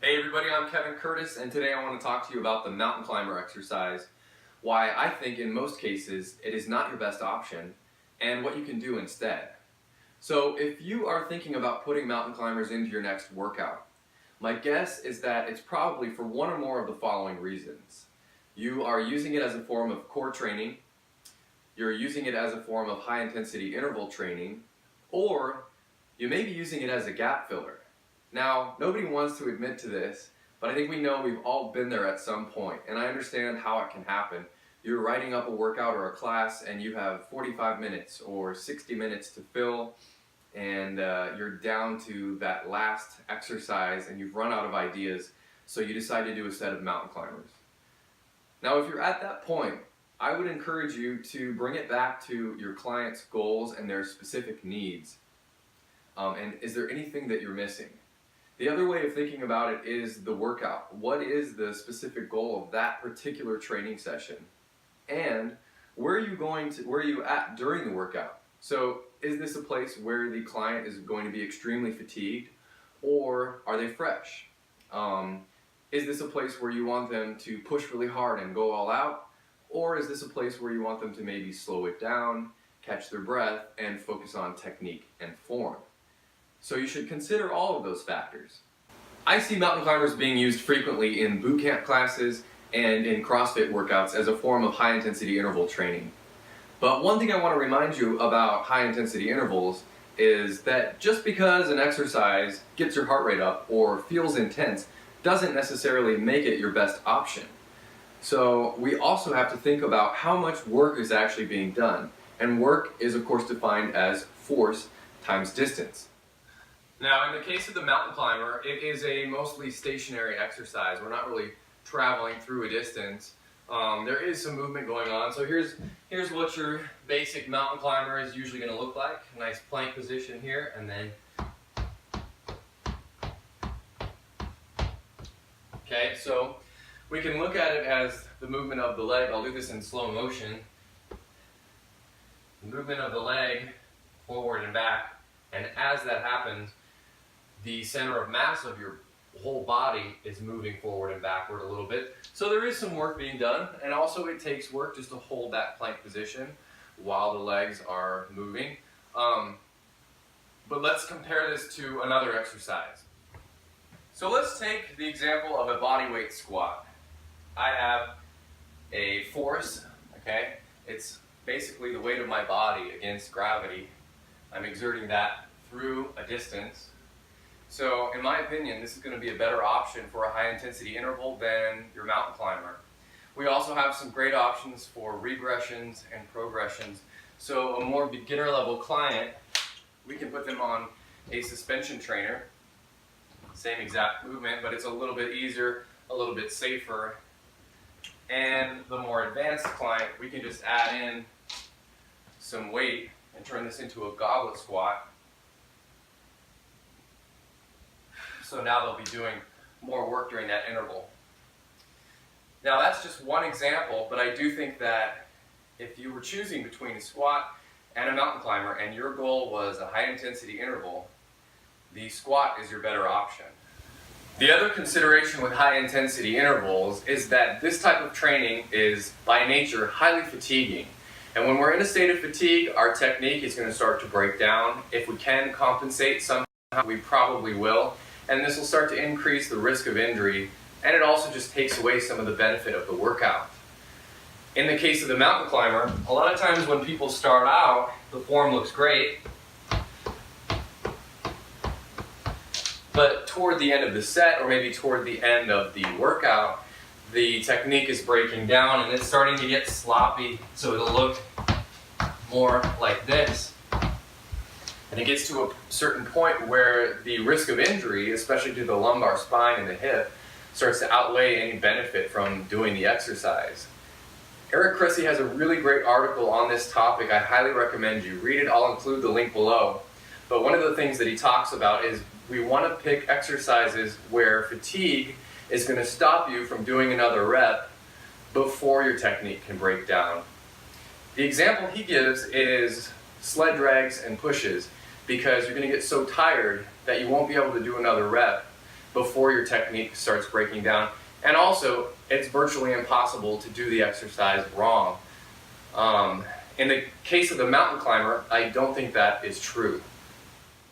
Hey everybody, I'm Kevin Curtis, and today I want to talk to you about the mountain climber exercise, why I think in most cases it is not your best option, and what you can do instead. So if you are thinking about putting mountain climbers into your next workout, my guess is that it's probably for one or more of the following reasons. You are using it as a form of core training, you're using it as a form of high intensity interval training, or you may be using it as a gap filler. Now, nobody wants to admit to this, but I think we know we've all been there at some point, and I understand how it can happen. You're writing up a workout or a class, and you have 45 minutes or 60 minutes to fill, and you're down to that last exercise, and you've run out of ideas, so you decide to do a set of mountain climbers. Now, if you're at that point, I would encourage you to bring it back to your client's goals and their specific needs. And is there anything that you're missing? The other way of thinking about it is the workout. What is the specific goal of that particular training session? And where are you at during the workout? So is this a place where the client is going to be extremely fatigued, or are they fresh? Is this a place where you want them to push really hard and go all out? Or is this a place where you want them to maybe slow it down, catch their breath, and focus on technique and form? So you should consider all of those factors. I see mountain climbers being used frequently in boot camp classes and in CrossFit workouts as a form of high intensity interval training. But one thing I want to remind you about high intensity intervals is that just because an exercise gets your heart rate up or feels intense doesn't necessarily make it your best option. So we also have to think about how much work is actually being done. And work is of course defined as force times distance. Now, in the case of the mountain climber, it is a mostly stationary exercise. We're not really traveling through a distance. There is some movement going on. So here's what your basic mountain climber is usually going to look like. A nice plank position here, and then okay, so we can look at it as the movement of the leg. I'll do this in slow motion. The movement of the leg forward and back, and as that happens, the center of mass of your whole body is moving forward and backward a little bit. So there is some work being done, and also it takes work just to hold that plank position while the legs are moving. But let's compare this to another exercise. So let's take the example of a body weight squat. I have a force, okay? It's basically the weight of my body against gravity. I'm exerting that through a distance. So in my opinion, this is going to be a better option for a high intensity interval than your mountain climber. We also have some great options for regressions and progressions. So a more beginner level client, we can put them on a suspension trainer. Same exact movement, but it's a little bit easier, a little bit safer. And the more advanced client, we can just add in some weight and turn this into a goblet squat. So now they'll be doing more work during that interval. Now that's just one example, but I do think that if you were choosing between a squat and a mountain climber and your goal was a high intensity interval, the squat is your better option. The other consideration with high intensity intervals is that this type of training is by nature highly fatiguing. And when we're in a state of fatigue, our technique is going to start to break down. If we can compensate somehow, we probably will. And this will start to increase the risk of injury, and it also just takes away some of the benefit of the workout. In the case of the mountain climber, a lot of times when people start out, the form looks great, but toward the end of the set, or maybe toward the end of the workout, the technique is breaking down and it's starting to get sloppy, so it'll look more like this. And it gets to a certain point where the risk of injury, especially to the lumbar spine and the hip, starts to outweigh any benefit from doing the exercise. Eric Cressey has a really great article on this topic. I highly recommend you read it. I'll include the link below. But one of the things that he talks about is we want to pick exercises where fatigue is going to stop you from doing another rep before your technique can break down. The example he gives is sled drags and pushes, because you're going to get so tired that you won't be able to do another rep before your technique starts breaking down. And also, it's virtually impossible to do the exercise wrong. In the case of the mountain climber, I don't think that is true.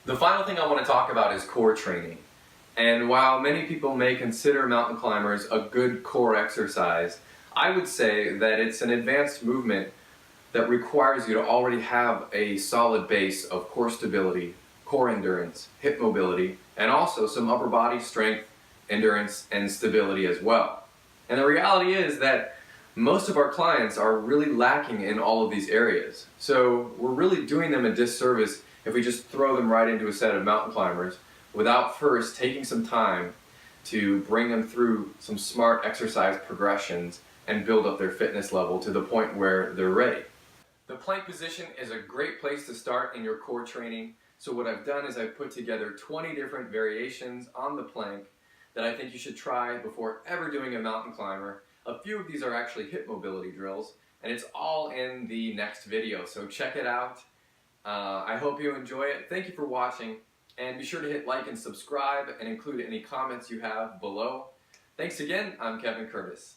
The final thing I want to talk about is core training. And while many people may consider mountain climbers a good core exercise, I would say that it's an advanced movement that requires you to already have a solid base of core stability, core endurance, hip mobility, and also some upper body strength, endurance, and stability as well. And the reality is that most of our clients are really lacking in all of these areas. So we're really doing them a disservice if we just throw them right into a set of mountain climbers without first taking some time to bring them through some smart exercise progressions and build up their fitness level to the point where they're ready. The plank position is a great place to start in your core training. So what I've done is I've put together 20 different variations on the plank that I think you should try before ever doing a mountain climber. A few of these are actually hip mobility drills, and it's all in the next video, so check it out. I hope you enjoy it. Thank you for watching, and be sure to hit like and subscribe and include any comments you have below. Thanks again, I'm Kevin Curtis.